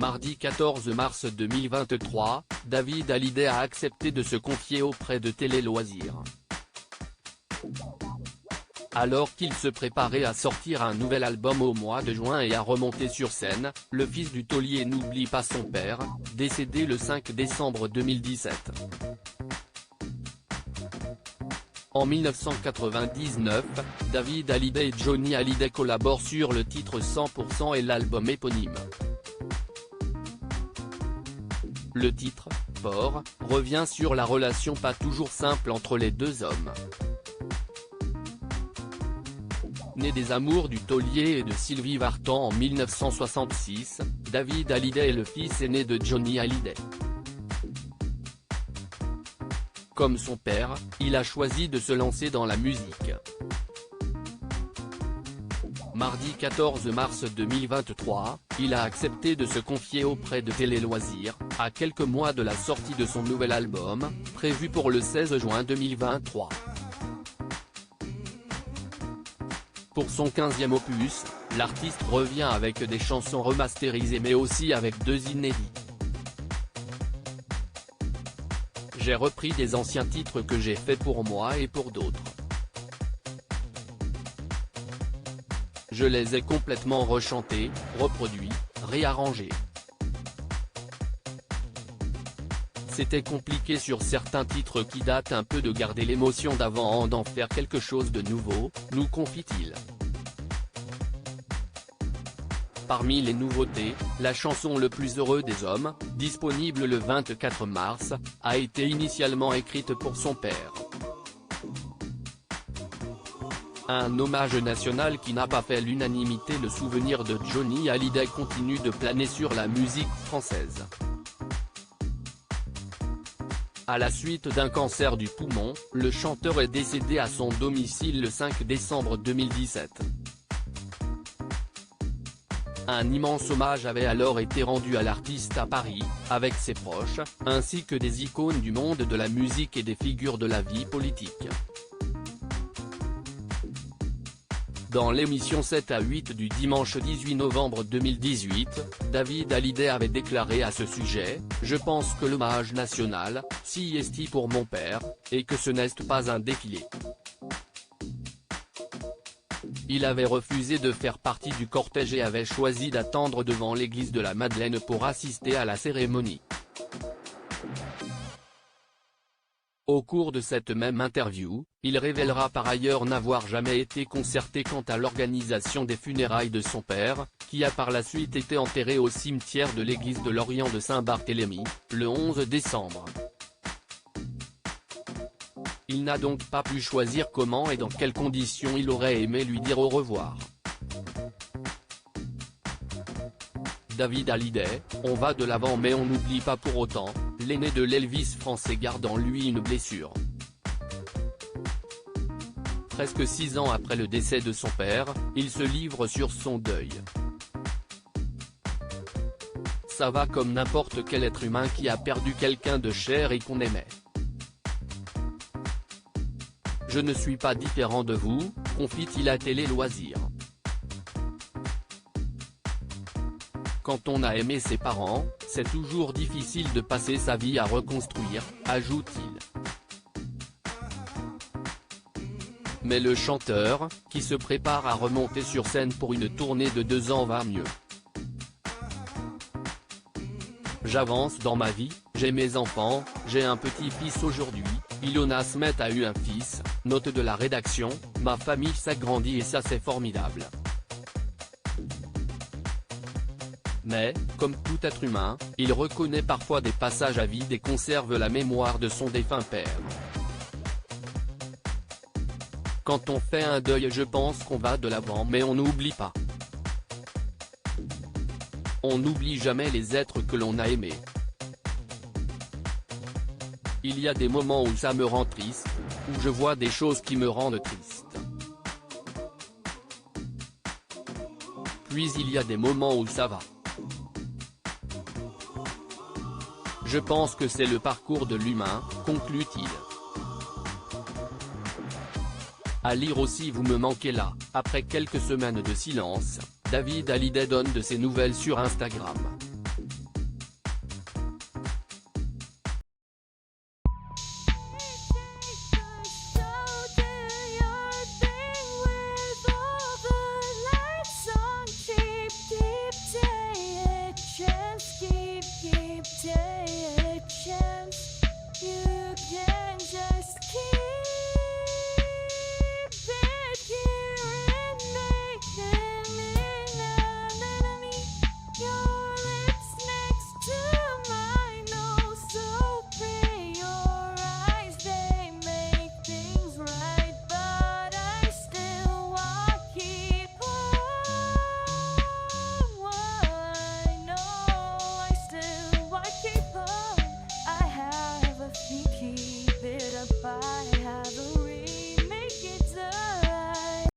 Mardi 14 mars 2023, David Hallyday a accepté de se confier auprès de Télé Loisirs. Alors qu'il se préparait à sortir un nouvel album au mois de juin et à remonter sur scène, le fils du taulier n'oublie pas son père, décédé le 5 décembre 2017. En 1999, David Hallyday et Johnny Hallyday collaborent sur le titre 100% et l'album éponyme. Le titre, Fort, revient sur la relation pas toujours simple entre les deux hommes. Né des amours du taulier et de Sylvie Vartan en 1966, David Hallyday est le fils aîné de Johnny Hallyday. Comme son père, il a choisi de se lancer dans la musique. Mardi 14 mars 2023, il a accepté de se confier auprès de Télé Loisirs, à quelques mois de la sortie de son nouvel album, prévu pour le 16 juin 2023. Pour son 15e opus, l'artiste revient avec des chansons remasterisées mais aussi avec 2 inédits. J'ai repris des anciens titres que j'ai faits pour moi et pour d'autres. Je les ai complètement rechantés, reproduits, réarrangés. C'était compliqué sur certains titres qui datent un peu de garder l'émotion d'avant et d'en faire quelque chose de nouveau, nous confie-t-il. Parmi les nouveautés, la chanson Le plus heureux des hommes, disponible le 24 mars, a été initialement écrite pour son père. Un hommage national qui n'a pas fait l'unanimité. Le souvenir de Johnny Hallyday continue de planer sur la musique française. À la suite d'un cancer du poumon, le chanteur est décédé à son domicile le 5 décembre 2017. Un immense hommage avait alors été rendu à l'artiste à Paris, avec ses proches, ainsi que des icônes du monde de la musique et des figures de la vie politique. Dans l'émission 7 à 8 du dimanche 18 novembre 2018, David Hallyday avait déclaré à ce sujet « Je pense que l'hommage national, si est pour mon père, et que ce n'est pas un défilé ». Il avait refusé de faire partie du cortège et avait choisi d'attendre devant l'église de la Madeleine pour assister à la cérémonie. Au cours de cette même interview, il révélera par ailleurs n'avoir jamais été concerté quant à l'organisation des funérailles de son père, qui a par la suite été enterré au cimetière de l'église de Lorient de Saint-Barthélemy, le 11 décembre. Il n'a donc pas pu choisir comment et dans quelles conditions il aurait aimé lui dire au revoir. David Hallyday, on va de l'avant mais on n'oublie pas pour autant, l'aîné de l'Elvis français garde en lui une blessure. Presque 6 ans après le décès de son père, il se livre sur son deuil. Ça va comme n'importe quel être humain qui a perdu quelqu'un de cher et qu'on aimait. Je ne suis pas différent de vous, confie-t-il à Télé Loisirs. Quand on a aimé ses parents, c'est toujours difficile de passer sa vie à reconstruire, ajoute-t-il. Mais le chanteur, qui se prépare à remonter sur scène pour une tournée de 2 ans va mieux. J'avance dans ma vie, j'ai mes enfants, j'ai un petit-fils aujourd'hui, Ilona Smet a eu un fils, note de la rédaction, ma famille s'agrandit et ça c'est formidable. Mais, comme tout être humain, il reconnaît parfois des passages à vide et conserve la mémoire de son défunt père. Quand on fait un deuil je pense qu'on va de l'avant mais on n'oublie pas. On n'oublie jamais les êtres que l'on a aimés. Il y a des moments où ça me rend triste, où je vois des choses qui me rendent triste. Puis il y a des moments où ça va. Je pense que c'est le parcours de l'humain, conclut-il. À lire aussi Vous me manquez là, après quelques semaines de silence, David Hallyday donne de ses nouvelles sur Instagram.